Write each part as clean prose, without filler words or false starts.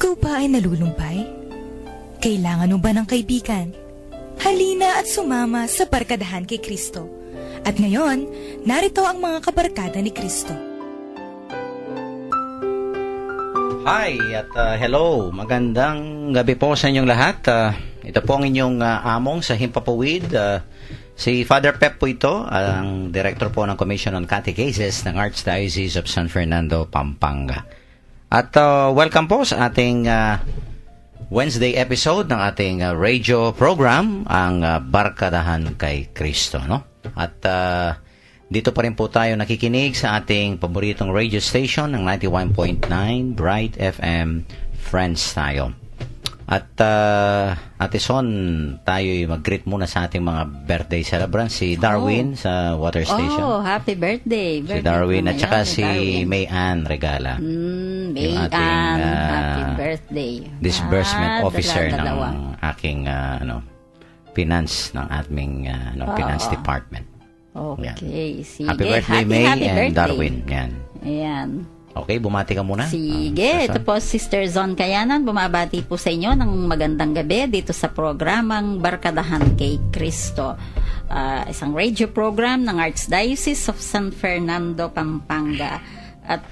Ikaw ba ay nalulumpay? Kailangan mo ba ng kaibigan? Halina at sumama sa Barkadahan kay Kristo. At ngayon, narito ang mga kabarkada ni Kristo. Hi at hello, magandang gabi po sa inyong lahat. Ito po ang inyong among sa Himpapawid. Si Father Pep po ito, ang Director po ng Commission on Catechesis ng Archdiocese of San Fernando, Pampanga. At welcome po sa ating Wednesday episode ng ating radio program, ang Barkadahan kay Kristo, no? At dito pa rin po tayo nakikinig sa ating paboritong radio station ng 91.9 Bright FM, Friends tayo. At Ate Son, tayo'y mag-greet muna sa ating mga birthday celebrants. Si Darwin sa Water Station. Oh, happy birthday. Si Darwin at saka si May Ann Regala. May Ann, happy birthday. Disbursement officer ng aking finance ng aming finance department. Okay, sige. Happy birthday, May and Darwin. Yan. Ayan. Okay, bumati ka muna. Sige, ito po Sister Zon Kayanan, bumabati po sa inyo ng magandang gabi dito sa programang Barkadahan kay Kristo. Isang radio program ng Archdiocese of San Fernando, Pampanga. At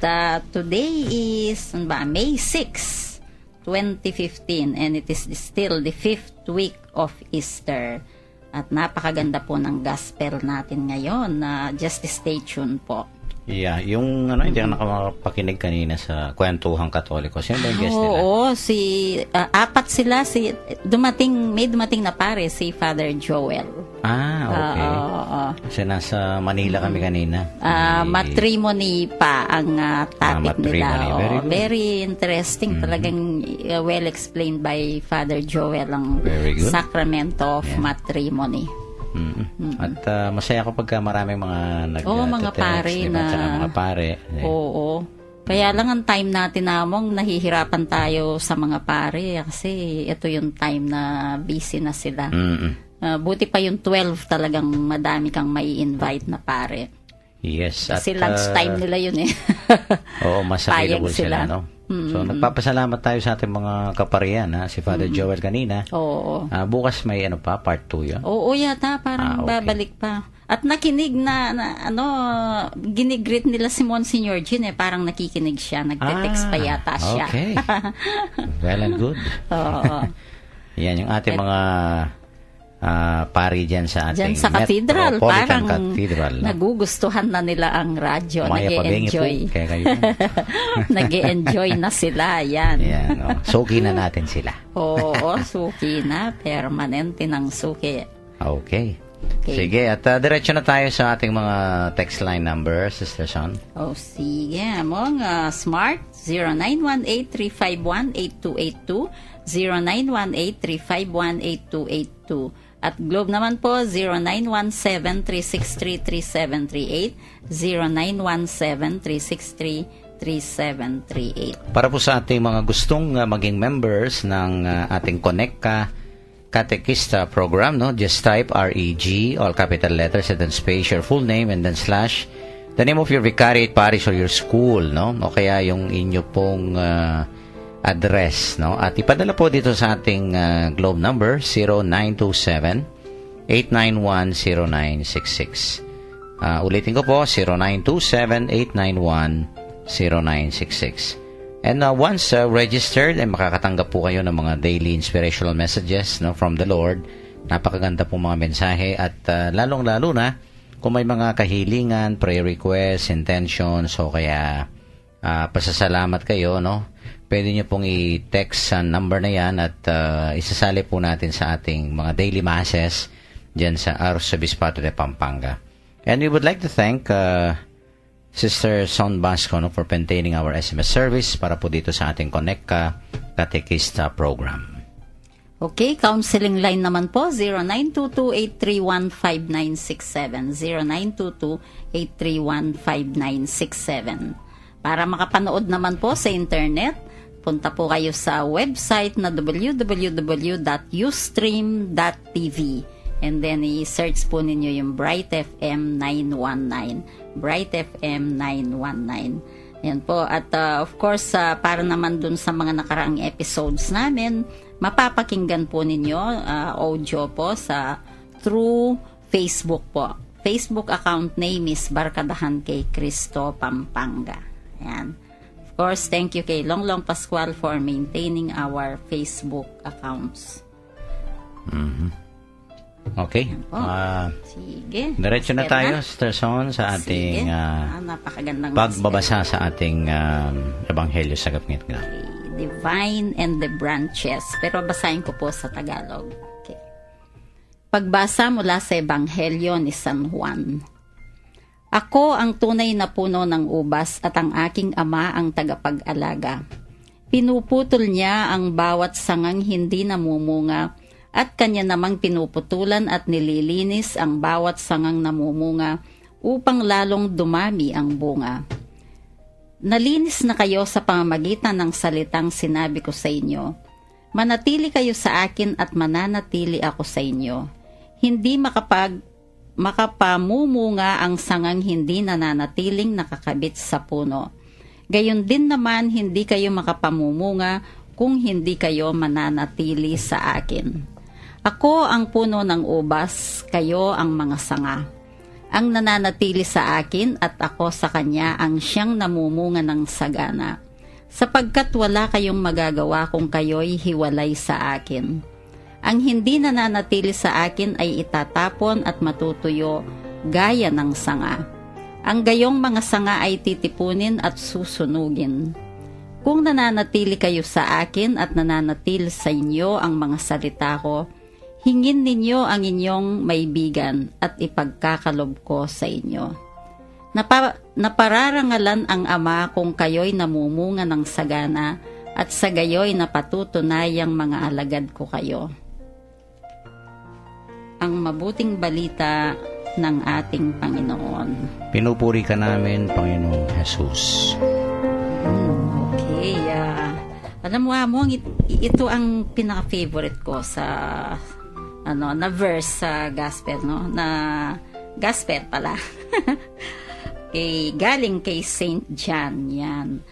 today is May 6, 2015, and it is still the 5th week of Easter. At napakaganda po ng gospel natin ngayon. Just stay tuned po. Yeah, yung hindi ako nakakapakinig kanina sa Kwentuhang Katoliko. Sino ba yung guest nila? Oo, apat sila. May dumating na pare, si Father Joel. Okay. Kasi nasa Manila kami kanina. Matrimony pa ang topic nila. Very interesting. Talagang well explained by Father Joel ang Sacramento of Matrimony. At masaya ko pagka maraming mga mga pare na mga pare. Oo. Kaya lang ang time natin namong nahihirapan tayo sa mga pare kasi ito yung time na busy na sila. Buti pa yung 12 talagang madami kang mai-invite na pare. Yes. Kasi lunch time nila yun eh. Oo, mas available sila, no? So, nagpapasalamat tayo sa ating mga kaparian, si Father Joel kanina. Oo. Bukas may part 2 yun? Oo, yata. Parang babalik pa. At nakinig ginigreet nila si Monsignor Jean parang nakikinig siya. Nagte-text pa yata siya. Okay. Well and good. Oo. Yan yung ating mga pari dyan sa ating cathedral, Metropolitan parang Cathedral. Nagugustuhan na nila ang radyo. Nag-e-enjoy. Nag-e-enjoy na sila. Yan. Suki na natin sila. Oo, suki na. Permanente ng suki. Okay. Sige, at diretso na tayo sa ating mga text line number, Sister Son. Sige. Among smart, 0918-351-8282, 0918-351-8282. At Globe naman po, 0917-363-3738, 0917-363-3738. Para po sa ating mga gustong maging members ng ating Connect Catechista program, no? Just type REG, all capital letters, and then space your full name, and then slash the name of your vicariate parish or your school, no? O kaya yung inyo pong address, no? At ipadala po dito sa ating Globe number 0927-891-0966. Ulitin ko po, 0927-891-0966. And once registered, ay makakatanggap po kayo ng mga daily inspirational messages, no, from the Lord. Napakaganda po mga mensahe at lalong-lalo na kung may mga kahilingan, prayer requests, intentions, o kaya pasasalamat kayo, no? Pwede nyo pong i-text sa number na yan at isasali po natin sa ating mga daily masses dyan sa Arsobispato de Pampanga. And we would like to thank Sister Son Basco, no, for maintaining our SMS service para po dito sa ating Connect Catechista program. Okay, counseling line naman po, 0922-831-5967, 0922-831-5967. Para makapanood naman po sa internet, punta po kayo sa website na www.ustream.tv, and then i-search po ninyo yung Bright FM 919. Bright FM 919. Yan po. At of course, para naman dun sa mga nakaraang episodes namin, mapapakinggan po ninyo audio po sa through Facebook po. Facebook account name is Barkadahan kay Cristo Pampanga. Yan. Of course, thank you kay Longlong Pascual for maintaining our Facebook accounts. Okay. Sige. Diretso na Esther, tayo, Sister Son, sa ating Sige. Napakagandang pagbabasa sa ating ebanghelyo sa gapngit. Divine and the Branches. Pero basahin ko po sa Tagalog. Okay. Pagbasa mula sa Ebanghelyo ni San Juan. Ako ang tunay na puno ng ubas at ang aking ama ang tagapag-alaga. Pinuputol niya ang bawat sangang hindi namumunga at kanya namang pinuputulan at nililinis ang bawat sangang namumunga upang lalong dumami ang bunga. Nalinis na kayo sa pamamagitan ng salitang sinabi ko sa inyo. Manatili kayo sa akin at mananatili ako sa inyo. Hindi makapamumunga ang sangang hindi nananatiling nakakabit sa puno. Gayon din naman hindi kayo makapamumunga kung hindi kayo mananatili sa akin. Ako ang puno ng ubas, kayo ang mga sanga. Ang nananatili sa akin at ako sa kanya ang siyang namumunga ng sagana. Sapagkat wala kayong magagawa kung kayo'y hiwalay sa akin. Ang hindi nananatili sa akin ay itatapon at matutuyo gaya ng sanga. Ang gayong mga sanga ay titipunin at susunugin. Kung nananatili kayo sa akin at nananatili sa inyo ang mga salita ko, hingin ninyo ang inyong maibigan at ipagkakalob ko sa inyo. Napararangalan ang Ama kung kayo'y namumunga ng sagana at sa gayo'y napatutunayang mga alagad ko kayo. Ang mabuting balita ng ating Panginoon. Pinupuri ka namin, Panginoong Jesus. Okay. Alam mo, Among, ito ang pinaka-favorite ko sa na verse sa gospel, no? Na gospel pala. Galing kay Saint John, yan.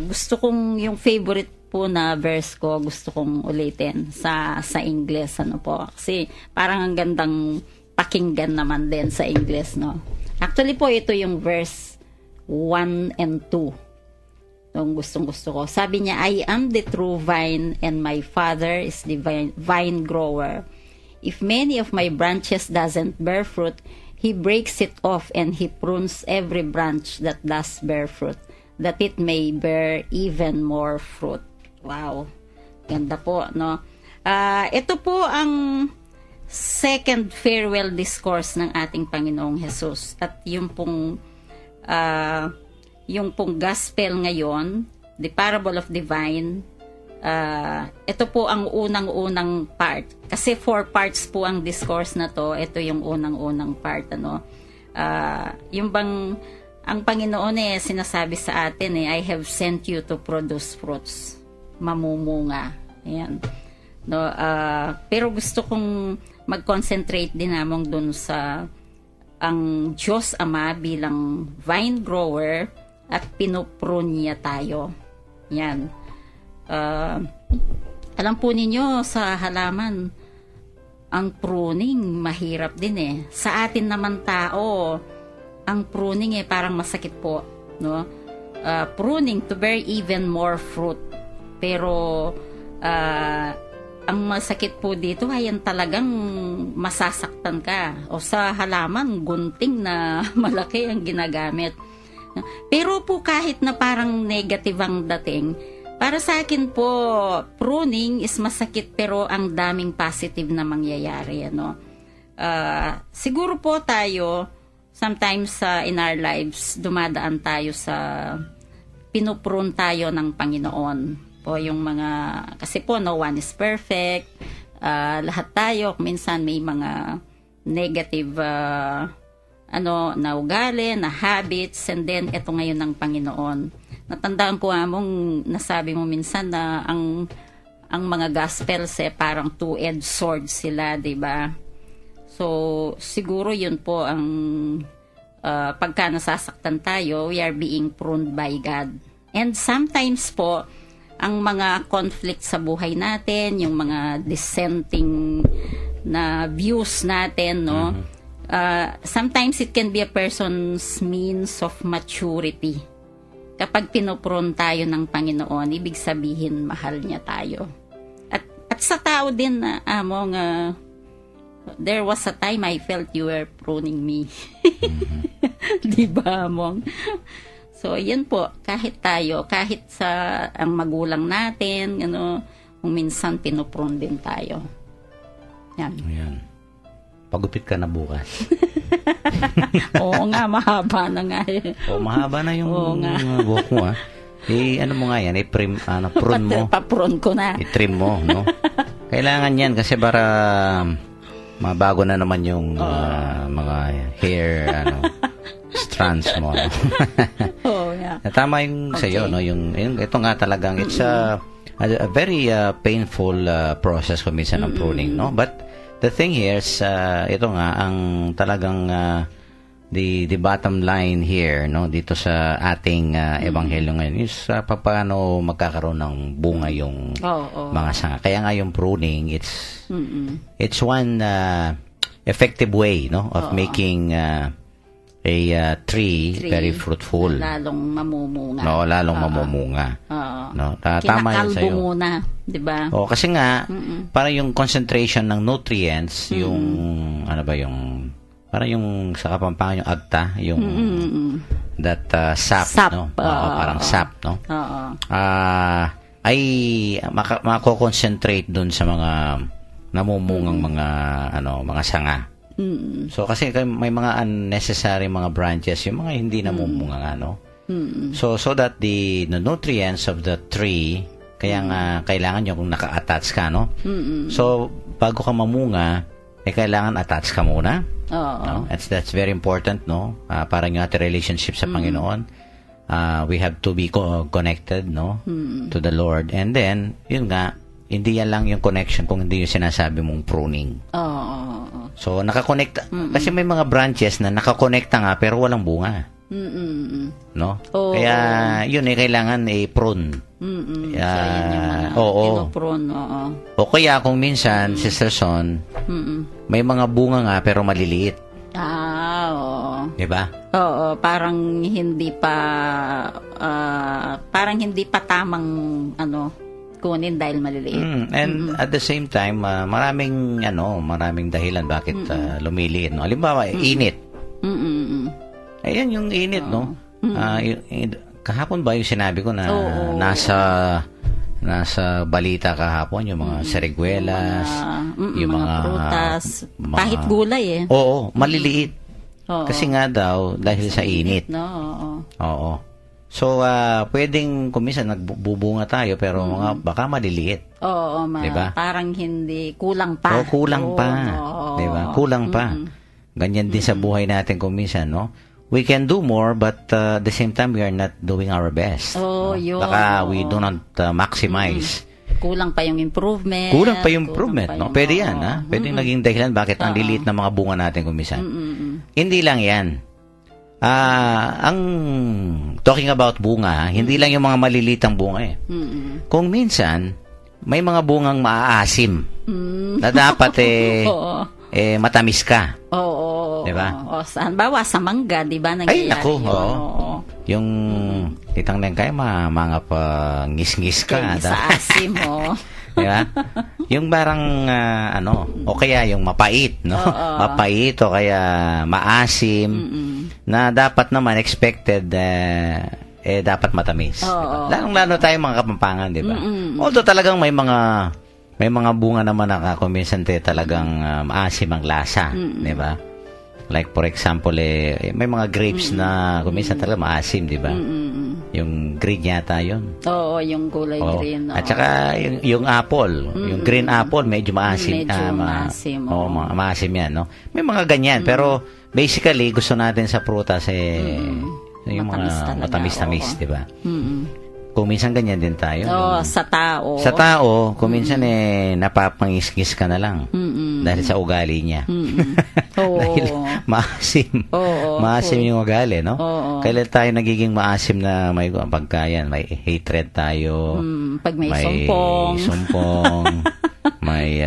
Gusto kong yung favorite po na verse ko, gusto kong ulitin sa English, po. Kasi parang ang gandang pakinggan naman din sa English, no? Actually po, ito yung verse 1 and 2. Yung gustong-gusto ko. Sabi niya, I am the true vine and my Father is the vine grower. If many of my branches doesn't bear fruit, He breaks it off and He prunes every branch that does bear fruit, that it may bear even more fruit. Wow. Ganda po, no? Ito po ang second farewell discourse ng ating Panginoong Jesus. At yung pong gospel ngayon, the parable of the vine, ito po ang unang-unang part. Kasi 4 parts po ang discourse na to. Ito yung unang-unang part, ano. Yung bang ang Panginoon sinasabi sa atin I have sent you to produce fruits. Mamumunga. Ayan. No, pero gusto kong mag-concentrate din namang dun sa ang Diyos Ama bilang vine grower at pinuprune niya tayo. Yan. Alam po ninyo sa halaman, ang pruning mahirap din Sa atin naman tao, ang pruning parang masakit po, no? Pruning to bear even more fruit. Pero ang masakit po dito ay yan talagang masasaktan ka. O sa halaman, gunting na malaki ang ginagamit. Pero po kahit na parang negative ang dating, para sa akin po, pruning is masakit pero ang daming positive na mangyayari. Siguro po tayo, sometimes in our lives, dumadaan tayo sa pinuprune tayo ng Panginoon. Po yung mga, kasi po no one is perfect, lahat tayo minsan may mga negative na ugali, na habits, and then ito ngayon ng Panginoon. Natandaan ko Among nasabi mo minsan na ang mga gospels parang two-edged sword sila, 'di ba? So siguro yun po ang pagka nasasaktan tayo, we are being pruned by God. And sometimes po, ang mga conflict sa buhay natin, yung mga dissenting na views natin, no? Sometimes it can be a person's means of maturity. Kapag pinupron tayo ng Panginoon, ibig sabihin mahal niya tayo. At sa tao din na Among, there was a time I felt you were pruning me. Di ba, Among? So, yun po, kahit tayo, kahit sa ang magulang natin, kung minsan pinupron din tayo. Yan. Ayan. Pagupit ka na bukas. Oo nga, mahaba na nga. Mahaba na yung Oo nga. buhok mo, ha? Ano mo nga yan, prune mo. Papron ko na. I-trim mo, no? Kailangan yan kasi para mabago na naman yung mga hair, strands mo, no? Oo nga. Tama yung sa'yo, no? Ito nga talagang, it's a very painful process kung minsan ng pruning, no? But the thing here is, ito nga, ang talagang the bottom line here, no, dito sa ating ebanghelyo ngayon is paano magkakaroon ng bunga yung mga sanga. Kaya nga yung pruning, it's one effective way, no, of making a tree very fruitful. Lalong mamumunga. No, lalong mamumunga. No, tama yun sa'yo. Kinakalbo muna, di ba? Kasi nga, para yung concentration ng nutrients, yung, parang yung sa Kapampangan, yung agta, yung that sap, no? Parang sap, no? Ay mako-concentrate dun sa mga namumungang mga sanga. So kasi may mga unnecessary mga branches, yung mga hindi namumunga nga, no? So that the nutrients of the tree, kaya nga kailangan yung kung naka-attach ka, no? So bago ka mamunga, kailangan attach ka muna. No? That's very important, no? Para yung ating relationship sa Panginoon. We have to be connected, no? To the Lord. And then, yun nga, hindi yan lang yung connection kung hindi yung sinasabi mong pruning. So, nakakonekta. Kasi may mga branches na nakakonekta nga pero walang bunga. No? Kaya, yun kailangan i-prune. Pinoprune, O kaya kung minsan, Sister Son, may mga bunga nga pero maliliit. Oo. Diba? Oo, parang hindi pa tamang kunin dahil maliliit. And at the same time, maraming dahilan bakit lumiliit, no? Halimbawa, init. Ayan yung init, no? Kahapon ba yung sinabi ko na nasa balita kahapon yung mga seriguelas, yung mga prutas, kahit gulay Oo, maliliit. Kasi nga daw dahil sa init. Oo. So, pwedeng kuminsan nagbubunga tayo pero baka maliliit. Oo, diba? Parang hindi, kulang pa. Kulang pa. Diba? Kulang pa. Ganyan din sa buhay natin kuminsan, no? We can do more, but at the same time, we are not doing our best. Yun. Baka we do not maximize. Kulang pa yung improvement. Kulang pa yung improvement, no? Pwede yan, ha? Pwede naging dahilan bakit ang liliit na mga bunga natin kuminsan. Hindi lang yan. Ang talking about bunga, hindi lang yung mga malilitang bunga Kung minsan, may mga bungang maaasim na dapat matamis ka. Oo. Diba? Saan bawa sa mangga, di ba? Ay, naku. Yung titang nang kayo, mga ngis-ngis ka. Sa asim, Diba? Yung parang, o kaya yung mapait, no? Mapait o kaya maasim, na dapat naman expected, dapat matamis. Diba? Lalong-lalo tayo mga Kapampangan, diba? Although talagang may mga bunga naman na kuminsante talagang maasim ang lasa, diba? Like for example, may mga grapes na kuminsan talaga maasim, diba? Yung green yata yun. Oo, yung kulay green. At saka yung apple, yung green apple, medyo maasim. Medyo maasim. Maasim yan, no? May mga ganyan, pero basically, gusto natin sa prutas, yung mga matamis-tamis, diba? Kung minsan ganyan din tayo. Sa tao. Sa tao, kung minsan napapangis-ngis ka na lang. Dahil sa ugali niya. maasim. Oo. Maasim yung ugali, no? Oo. Kailan tayo nagiging maasim na may pagkayan, may hatred tayo, Pag may sumpong. sumpong, may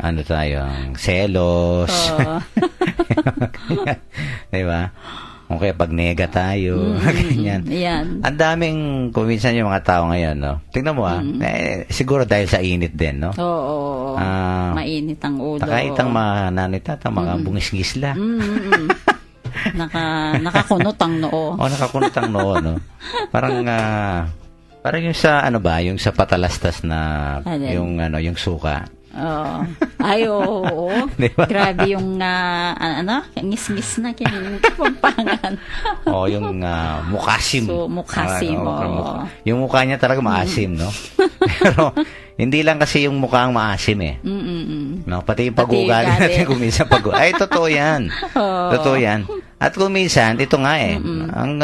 ano tayo, selos. Oo. Diba? Okay, pag nega tayo, ganyan. Yan. Ang daming, kung minsan yung mga tao ngayon, no? Tingnan mo siguro dahil sa init din, no? Oo. Mainit ang ulo. Takaitang mga nanitata, mga bungisgisla. Nakakunot ang noo. Nakakunot ang noo, no? Parang, parang yung sa, ano ba, yung sa patalastas na, Alin? yung suka. Oo. Ay, oo. Diba? Grabe yung, ngis-ngis na kapampangan. Yung mukasim. So, mukasim, yung mukha niya talaga maasim, no? Pero, hindi lang kasi yung mukha ang maasim, eh. No? Pati yung pag-ugali natin kung minsan ay, totoo yan. Totoo yan. At kung minsan, ito nga ang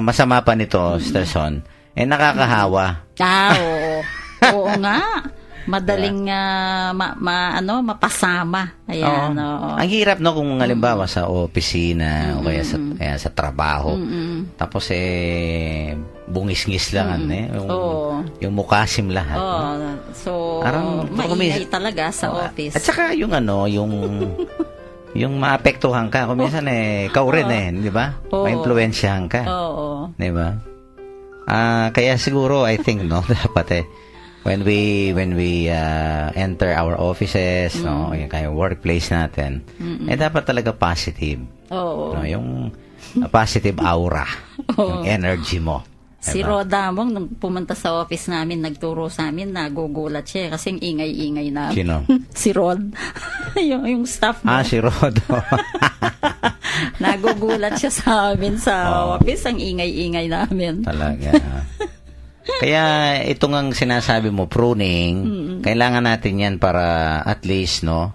masama pa nito, Sister Son, nakakahawa. Oo. Oo nga. Madaling mapasama. Ayan, Ang hirap, no, kung halimbawa sa opisina o kaya sa trabaho. Tapos bungis-ngis lang yung mukasim lahat. So, Parang, maingay talaga sa office. At saka yung yung maapektuhan ka. Kung minsan ikaw rin di ba? Ma-influensyahan ka. Oo. Di ba? Kaya siguro, I think, no, dapat when we enter our offices, no, yung kaya workplace natin, dapat talaga positive. Oo. No, yung positive aura, yung energy mo. Si Rodamong, nung pumunta sa office namin, nagturo sa amin, nagugulat siya kasi ang ingay-ingay namin. Sino? Si Rod. yung staff mo. Si Rod. Nagugulat siya sa amin sa office, ang ingay-ingay namin. Talaga. Kaya ito ngang sinasabi mo, pruning, kailangan natin yan para at least, no,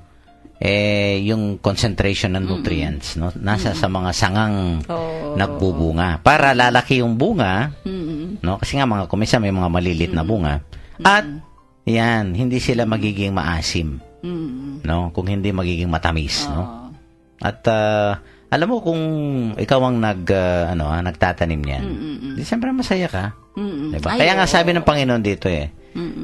yung concentration ng nutrients, no, nasa sa mga sangang nagbubunga. Para lalaki yung bunga, no, kasi nga mga kumisa may mga malilit na bunga. At, yan, hindi sila magiging maasim. No, kung hindi magiging matamis, no. At, alam mo kung ikaw ang nagtatanim niyan, di siyempre masaya ka. Diba? Kaya nga sabi ng Panginoon dito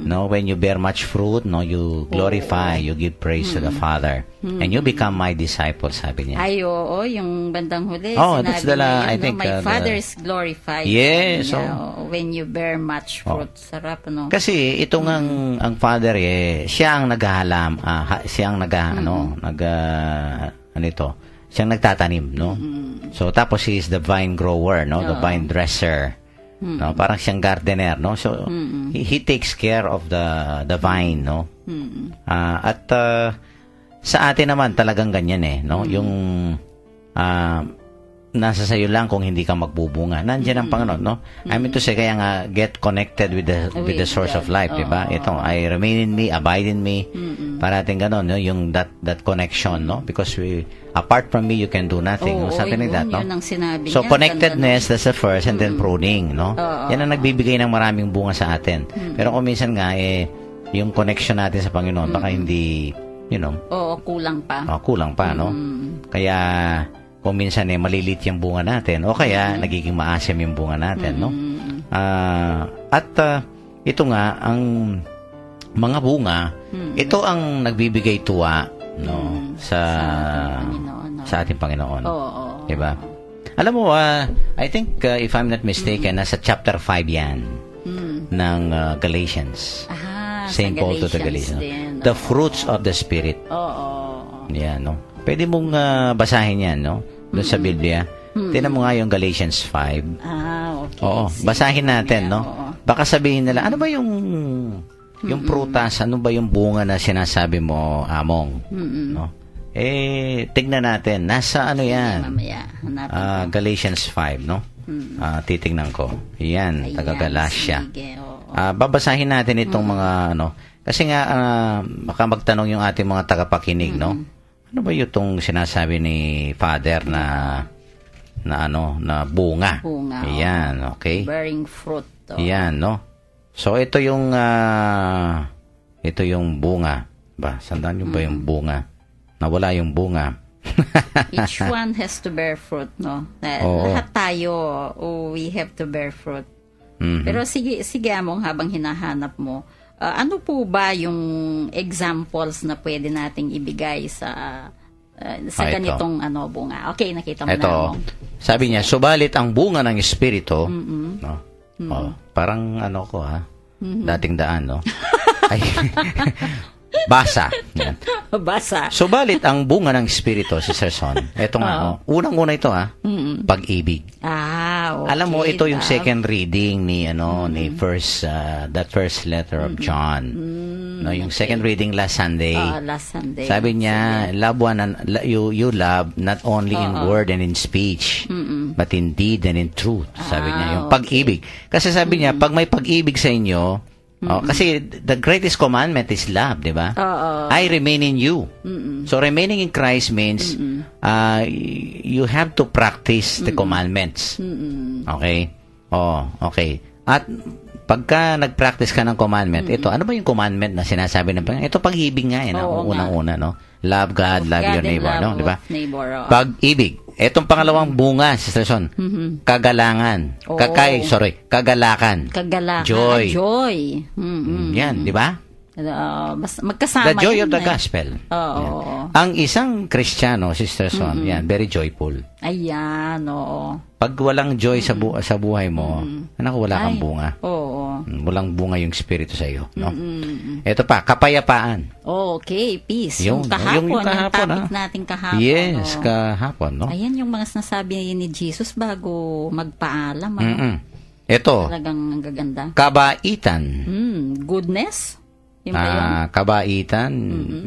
no, when you bear much fruit, no, you glorify, you give praise to the Father, and you become my disciple, sabi niya. Ay, oo, yung bandang huli, that's sinabi niya, I think, my Father is glorified. Yes. When you bear much fruit. Sarap, no? Kasi ito ang Father, siya ang naghahalam, siya ang siyang nagtatanim, no? So, tapos he is the vine grower, no? The vine dresser. No, parang siyang gardener, no? So he takes care of the vine, no? At sa atin naman talagang ganyan no? Yung nasa sayo lang kung hindi ka magbubunga. Nandiyan ang Panginoon, no? I mean to say, kaya nga get connected with the source of life, di ba? Ito, I remain in me, abide in me. Parating ganon, no? Yung that connection, no? Because apart from me, you can do nothing. Something like that, no? Yun ang sinabi So, niya. connectedness, that's the first, and then pruning, no? Yan ang nagbibigay ng maraming bunga sa atin. Pero kung minsan nga, yung connection natin sa Panginoon, baka hindi, kulang pa. Kulang pa, no? Kaya, kung minsan malilit yung bunga natin, o kaya nagiging maasim yung bunga natin, no? At ito nga, ang mga bunga, ito ang nagbibigay tuwa, no? Sa ating Panginoon. Diba? Alam mo, I think, if I'm not mistaken, nasa chapter 5 yan ng Galatians. St. Paul to the Galatians. The fruits of the Spirit. Yan, no? Pwede mong basahin yan, no? Doon sa Biblia. Tingnan mo nga yung Galatians 5. Okay. Oo, basahin natin, no? Baka sabihin nila, ano ba yung prutas, ano ba yung bunga na sinasabi mo, Among? No? Tignan natin. Nasa ano yan? Galatians 5, no? Titignan ko. Yan, taga-Galatia. Babasahin natin itong mga, kasi nga, baka magtanong yung ating mga tagapakinig, no? Ano ba itong sinasabi ni Father na bunga? Ayan, okay? Bearing fruit. Ayan, no? So, ito yung bunga. Sandaan nyo ba yung bunga? Nawala yung bunga. Each one has to bear fruit, no? Oo. Lahat tayo, we have to bear fruit. Mhm. Pero sige Among, habang hinahanap mo, ano po ba yung examples na pwede nating ibigay sa Ito. ganitong bunga? Okay, nakita mo na, Ito, Among. sabi niya, subalit ang bunga ng Espiritu, no? Oh, parang ko dating daan, no? Ay, basa. Yan. Basa. Subalit ang bunga ng Espiritu, Sister Son, ito nga, unang-una ito, pag-ibig. Okay. Alam mo, ito yung love. second reading ni that first letter of John. No, yung second reading last Sunday. Last Sunday. Sabi niya, love you love not only in word and in speech, but in deed and in truth. Sabi niya, yung pag-ibig. Kasi sabi niya, pag may pag-ibig sa inyo, kasi the greatest commandment is love, di ba? I remain in you. So remaining in Christ means you have to practice the commandments. Okay? Okay. At pagka nag-practice ka ng commandment, ito, ano ba yung commandment na sinasabi ng Panginoon? Ito pag-ibig nga, unang-una, no? Love God, love your neighbor, no? Di ba? Pag-ibig. Etong pangalawang bunga, Sister Son, kagalangan. Kagalakan. Joy. Joy. Yan, di ba? Magkasama. The joy of the yun, gospel. Oo. Yan. Ang isang Kristiyano, Sister Son, yan, very joyful. Ayan, oo. Pag walang joy sa buhay mo, wala kang bunga. Oo. Walang bunga yung Espiritu sa iyo, no? Ito pa, kapayapaan. Okay, peace. Yung Yung kahapon, topic natin kahapon. Yes, kahapon, no? Ayan yung mga sinasabi ni Jesus bago magpaalam. Ito, Talagang ang gaganda. kabaitan. Goodness? Yun ba yun? Kabaitan.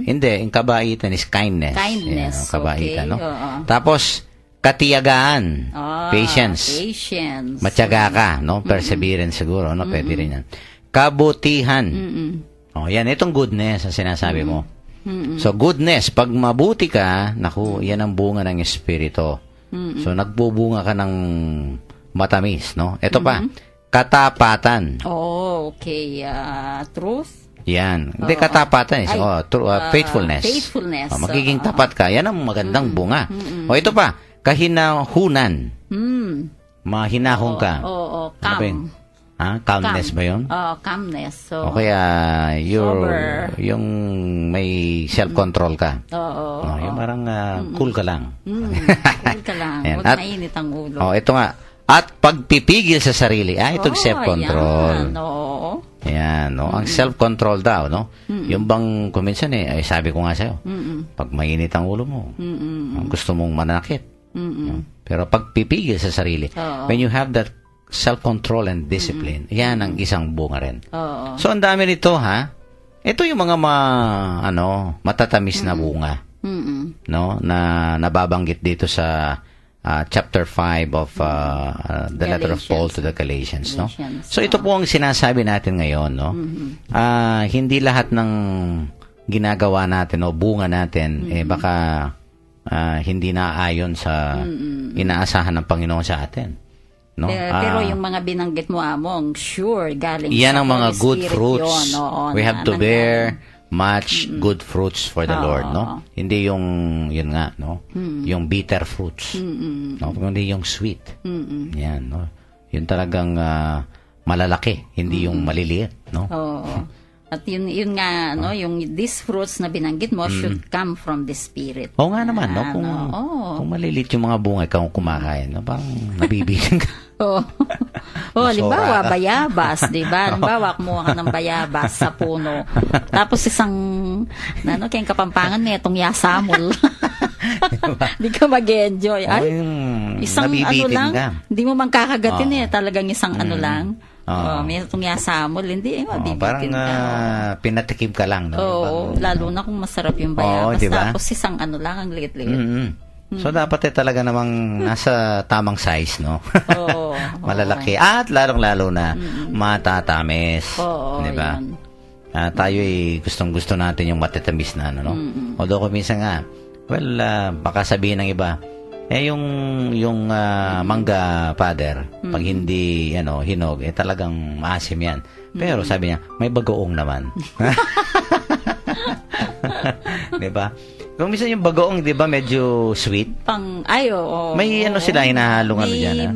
Hindi, yung kabaitan is kindness. Kindness, Yan, kabaitan, okay, no? oo. Tapos, katiyagaan. Patience. Patience. Matyaga ka, no? Perseverance siguro, no? Pwede rin yan. Kabutihan. Yan, itong goodness ang sinasabi mo. So, goodness, pag mabuti ka, yan ang bunga ng Espiritu. So, nagbubunga ka ng matamis, no? Ito pa, katapatan. Okay. Truth? Yan. Hindi, katapatan. Faithfulness. Faithfulness. Magiging tapat ka. Yan ang magandang bunga. Ito pa, kahinahunan. Mahinahon ka. Oo. Ano ba yun? Calmness ba yun? Calmness. So, O kaya, sober. yung may self-control ka. Oo. Yung parang cool ka lang. Cool ka lang. Ayan. Huwag mainit ang ulo. Ito nga. At pagpipigil sa sarili. Itong self-control. Yan. Oo. Yan, no? Ang self-control daw, no? Yung bang, kuminsan ay sabi ko nga sa'yo, pag mainit ang ulo mo, gusto mong manakit. No? Pero pag pipigil sa sarili, when you have that self-control and discipline, yan ang isang bunga rin. So, ang dami nito, ha? Ito yung mga matatamis na bunga, no? Na nababanggit dito sa chapter 5 of the letter of Paul to the Galatians, no? So ito po ang sinasabi natin ngayon, no? Hindi lahat ng ginagawa natin o bunga natin baka hindi naaayon sa inaasahan ng Panginoon sa atin, no? Pero yung mga binanggit mo, Among, sure galing yan sa ang mga Holy good Spirit fruits. yun, We have to bear much good fruits for the Lord, no? Hindi yun nga, no? Yung bitter fruits. No? Kundi yung sweet. Yan, no? Yun talagang malalaki, hindi yung maliliit, no? At yun nga, no, yung these fruits na binanggit mo should come from the Spirit. Oo nga naman, no? Kung maliliit yung mga bunga, ikaw kumakain, no? Parang nabibigan ka. Halimbawa, bayabas, di ba? Halimbawa, kumuha ka ng bayabas sa puno. Tapos kayong Kapampangan, may itong yasamol. Di ka mag-enjoy. Isang nabibitin ka. Hindi mo man kakagatin talagang isang lang. May itong yasamol, hindi, mabibitin parang pinatikim ka lang, no? Lalo na kung masarap yung bayabas. Diba? Tapos isang lang, ang liit-liit. So, dapat talaga namang nasa tamang size, no? Malalaki. At lalong-lalo na matatamis. Di ba? Tayo gustong-gusto natin yung matatamis na, no? Although, kung minsan nga, baka sabihin ng iba, yung mangga, Father, pag hindi, hinog, talagang maasim yan. Pero sabi niya, may bagoong naman. Di ba? Kung minsan yung bagoong, di ba, medyo sweet. Oo. May ano sila, hinahalong ano may dyan,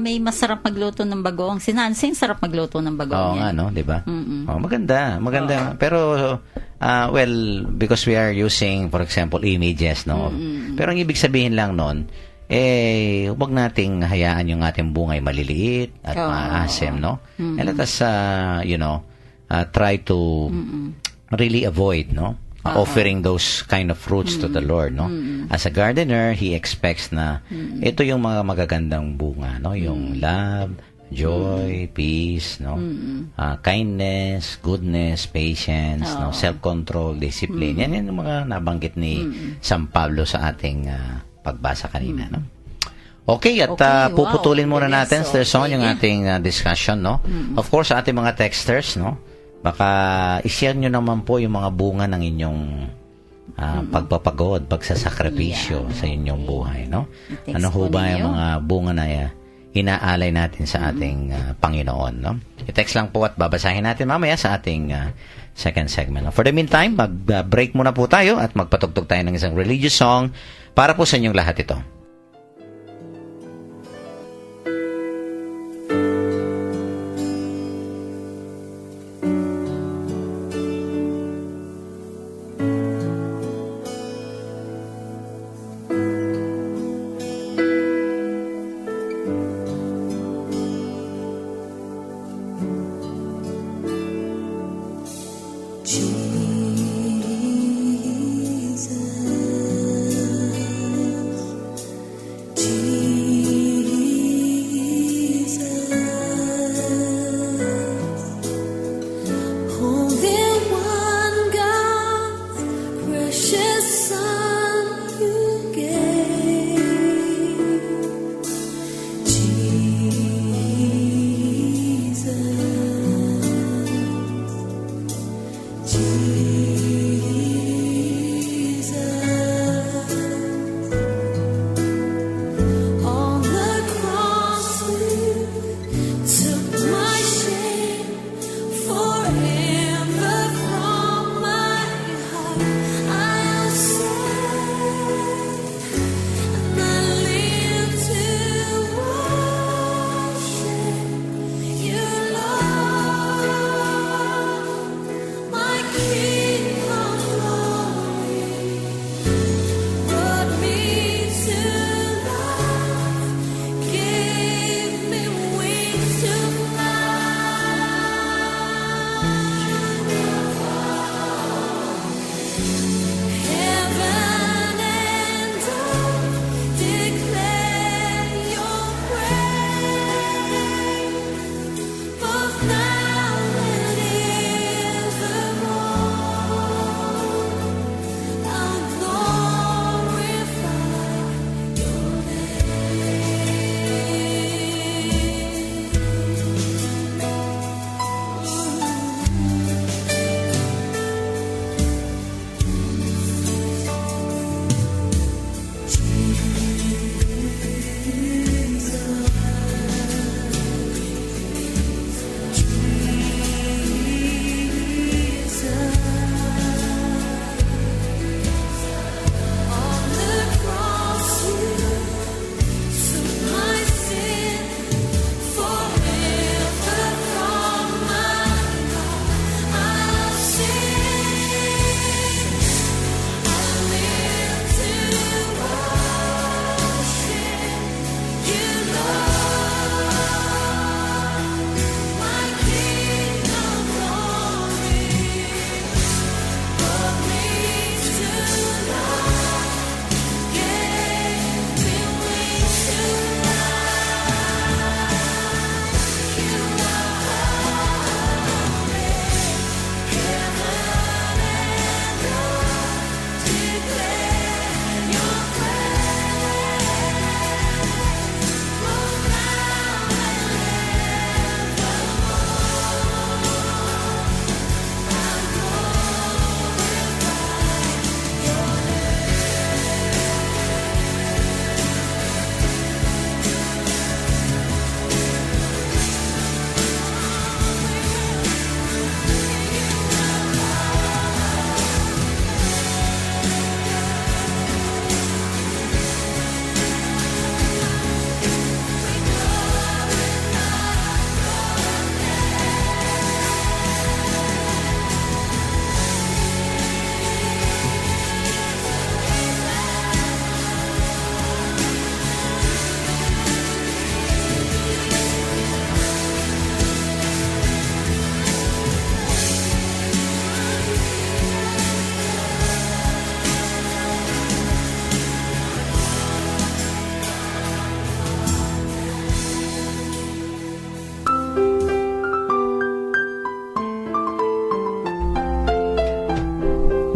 may masarap magluto ng bagoong. Si Nancy, sarap magluto ng bagoong Oo nga, yan. no? Di ba? Mm-mm. Maganda. Pero, well, because we are using, for example, images, no? Pero ang ibig sabihin lang nun, huwag nating hayaan yung ating bungay maliliit at maasim, no? And let us, try to really avoid, no? Offering those kind of fruits to the Lord, no? As a gardener, He expects na ito yung mga magagandang bunga, no? Yung love, joy, peace, no? Kindness, goodness, patience, no? Self-control, discipline. Yan yung mga nabanggit ni San Pablo sa ating pagbasa kanina, no? Okay, at puputulin muna natin, Sister Son, yung ating discussion, no? Of course, sa ating mga texters, no? Baka i-share nyo naman po yung mga bunga ng inyong pagpapagod, pagsasakripisyo sa inyong buhay, no? Ano ho ba yung mga bunga na inaalay natin sa ating Panginoon, no? I-text lang po at babasahin natin mamaya sa ating second segment. For the meantime, mag-break muna po tayo at magpatugtog tayo ng isang religious song para po sa inyong lahat ito.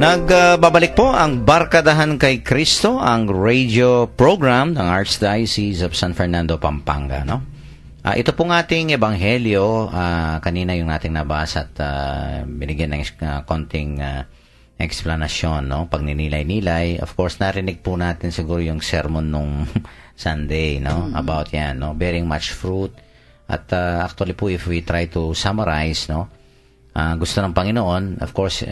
Nagbabalik po ang Barkadahan kay Kristo, ang radio program ng Archdiocese of San Fernando, Pampanga, no? Ito pong ating ebanghelyo, kanina yung nating nabasa at binigyan ng konting explanation, no? Pagninilay-nilay. Of course, narinig po natin siguro yung sermon nung Sunday, no? About yan, no? Bearing much fruit. At actually po, if we try to summarize, no? Gusto ng Panginoon, of course,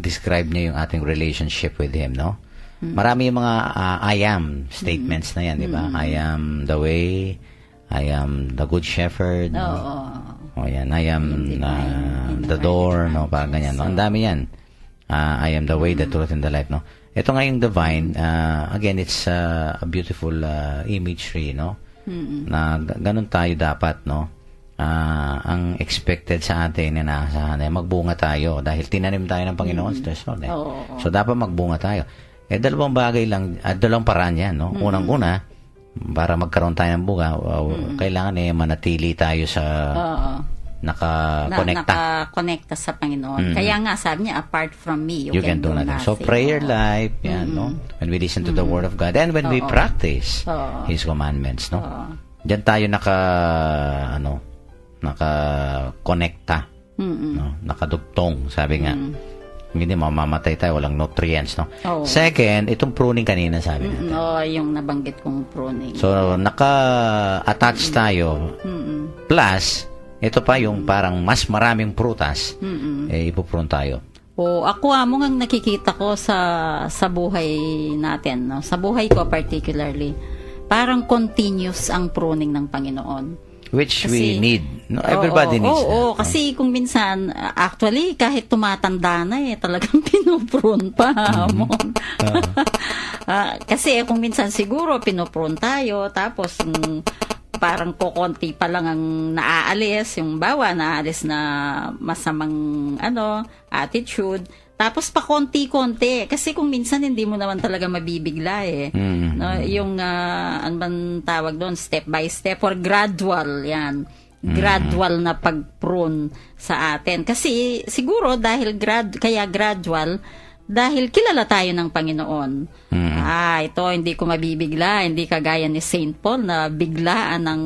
describe niya yung ating relationship with Him, no? Marami yung mga I am statements na yan, di ba? I am the way, I am the good shepherd, no? O yan, I am the door, no? Parang ganyan, no? Ang dami yan. I am the way, the truth, and the life, no? Ito nga yung divine, again, it's a beautiful imagery, no? Na ganun tayo dapat, no? Ang expected sa atin, inaasahan ay magbunga tayo dahil tinanim tayo ng Panginoon sa Sol, eh. So, dapat magbunga tayo. Dalawang bagay lang, dalawang paraan yan, no? Unang-una, para magkaroon tayo ng bunga, kailangan manatili tayo sa nakakonekta sa Panginoon. Kaya nga, sabi niya, apart from me, you can do nothing. So, prayer life, yan, no? When we listen to the Word of God and when we practice His commandments, no? Diyan tayo nakakonekta, no? Nakadugtong, sabi nga. Hindi mamamatay tayo, walang nutrients, no? Second, itong pruning kanina, sabi natin. Yung nabanggit kong pruning. So, naka-attach tayo. Plus, ito pa yung parang mas maraming prutas, ipuprune tayo. Ako among ang nakikita ko sa buhay natin, no? Sa buhay ko particularly, parang continuous ang pruning ng Panginoon. Which we need. No? Everybody needs that. Kasi kung minsan, actually, kahit tumatanda na talagang pinuprune pa. Kasi kung minsan siguro pinuprune tayo, tapos parang kukonti pa lang ang naaalis, yung naalis na masamang attitude. Tapos pa konti-konti. Kasi kung minsan hindi mo naman talaga mabibigla No, yung ano bang tawag doon, step by step or gradual yan. Gradual na pag-prune sa atin. Kasi siguro dahil kaya gradual, dahil kilala tayo ng Panginoon. Ito hindi ko mabibigla, hindi kagaya ni Saint Paul na biglaan ng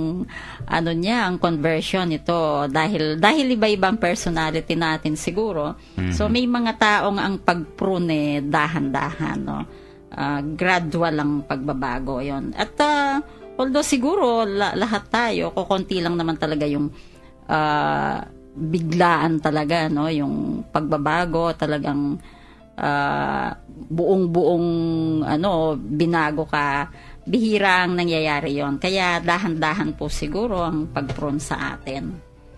ang conversion nito dahil iba-ibang personality natin siguro. So may mga taong ang pag-prune dahan-dahan, no. Gradual ang pagbabago 'yon. At although siguro lahat tayo kukonti lang naman talaga yung biglaan talaga, no, yung pagbabago talagang buong binago ka, bihira ang nangyayari yon. Kaya dahan-dahan po siguro ang pag-prune sa atin.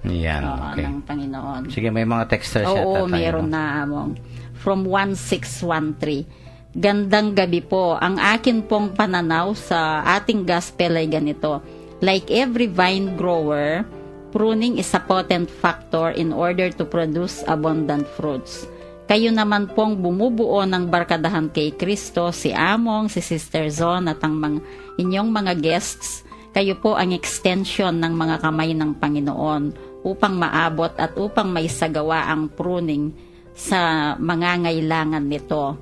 Yan, okay. Ng Panginoon. Sige, may mga texters yata tayo. Meron na among. From 1613. Gandang gabi po. Ang akin pong pananaw sa ating gospel ay ganito. Like every vine grower, pruning is a potent factor in order to produce abundant fruits. Kayo naman pong bumubuo ng Barkadahan kay Kristo, si Among, si Sister Zon at ang inyong mga guests. Kayo po ang extension ng mga kamay ng Panginoon upang maabot at upang maisagawa ang pruning sa mga ngailangan nito.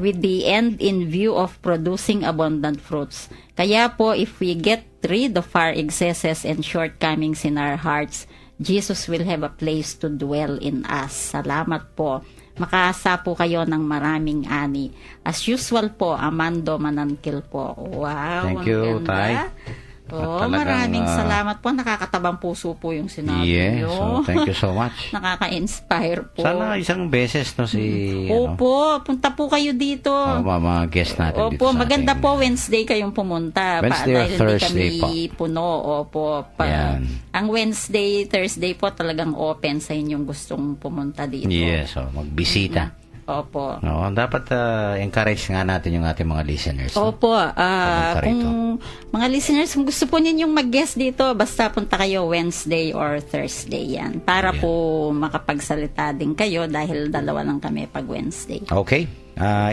With the end in view of producing abundant fruits. Kaya po, if we get rid of our excesses and shortcomings in our hearts, Jesus will have a place to dwell in us. Salamat po. Makaasa po kayo ng maraming ani. As usual po, Amando Manangkil po. Wow, thank you, Tay. Maraming salamat po. Nakakatabang puso po yung sinabi niyo. So thank you so much. Nakaka-inspire po. Sana isang beses, no, Opo, punta po kayo dito. Mga guest natin dito sa maganda ating, po Wednesday kayong pumunta. Wednesday or Thursday hindi kami puno. Opo. Ang Wednesday, Thursday po talagang open sa inyong gustong pumunta dito. Yes, magbisita. Opo. No, dapat encourage nga natin yung ating mga listeners. Opo. Kung mga listeners, kung gusto po ninyong mag-guest dito, basta punta kayo Wednesday or Thursday yan. Para po makapagsalita din kayo dahil dalawa lang kami pag Wednesday. Okay.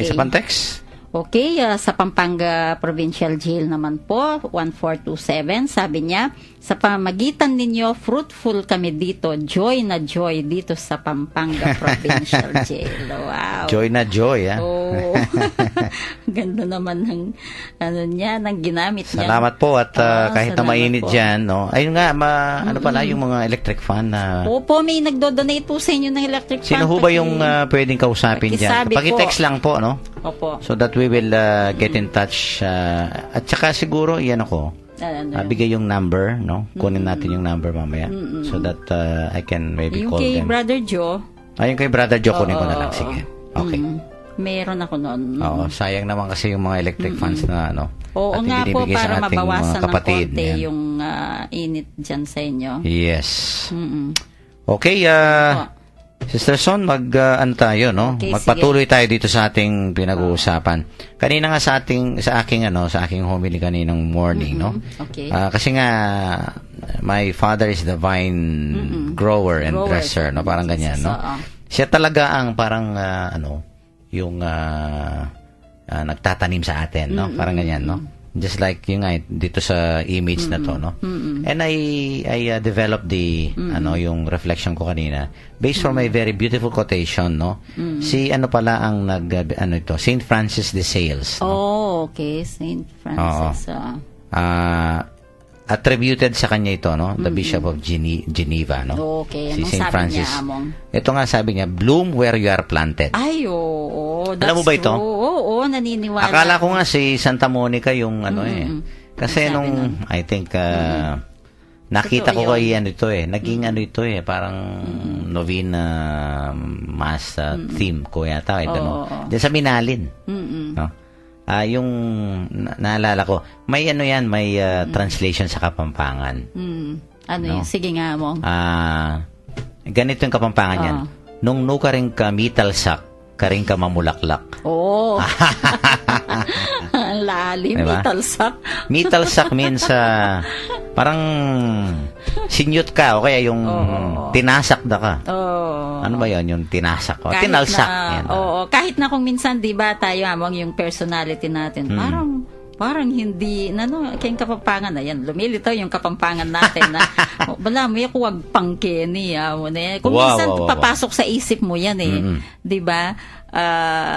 Isa pang text? Okay, sa Pampanga Provincial Jail naman po, 1427, sabi niya, sa pamamagitan ninyo, fruitful kami dito, joy na joy dito sa Pampanga Provincial Jail. Wow. Joy na joy, ha? Oh. Ganda naman ng ng ginamit niya. Salamat po at kahit na salamat mainit po. dyan, no? Ayun nga, ano pala yung mga electric fan na... Opo, may nagdo-donate po sa inyo ng electric fan. Sino ho ba yung pwedeng kausapin dyan? Pakisabi Paki-text lang po, no? Opo. So that we will get in touch. At saka siguro, yan ako. Bigay yung number, no? Kunin natin yung number mamaya. So that I can maybe Yung call kay them. Brother Joe. Yung kay Brother Joe, kunin ko na lang. Sige. Okay. Meron ako noon. Oo, sayang naman kasi yung mga electric fans na ano. Oo at nga po, binibigay sa para ating mga mabawasan ng kapatid. konti Yan. yung init dyan sa inyo. Yes. Mm-mm. Okay, Sister Son, ano tayo, no? Okay, Magpatuloy tayo dito sa ating pinag-uusapan. Kanina nga sa aking homily kaninang morning, no? Okay. Kasi nga my father is the vine grower and Grower. dresser, no? Parang ganyan, no? Oo. Siya talaga ang parang yung nagtatanim sa atin, no? Parang ganyan, no? Just like yung dito sa image na to, no? And I developed the yung reflection ko kanina based from a very beautiful quotation, no? Si pala ang Saint Francis de Sales, no? Oh, okay. Saint Francis. Attributed sa kanya ito, no? The Bishop of Geneva, no? Okay. Si Anong Saint sabi Francis. niya, Among? Ito nga sabi niya, bloom where you are planted. Ay, oo. That's Alam mo ba ito? true. Oo, naniniwala. Akala ko nga si Santa Monica yung Kasi Sabi nung, I think, nakita Totoo ko kay naging parang novena mass theme ko yata. No? Diyan sa Minalin. No? Yung, naalala ko, may may translation sa Kapampangan. Ano No? yun? Sige nga, Among. Ganito yung Kapampangan yan. Nung ka rin ka mitalsak, ka rin ka mamulaklak. Oo. Ang lalim. Diba? Italsak. Mitalsak means parang sinyut ka o kaya yung tinasak da ka. Oo. Ano ba yun? Yung tinasak ko. Kahit Tinalsak. na, Yan. kahit na kung minsan, di ba, tayo, Among, yung personality natin, parang hindi, kayong Kapampangan na yan, lumilitaw yung Kapampangan natin na, wala, may kuwag pangkeni, kung minsan papasok sa isip mo yan di ba?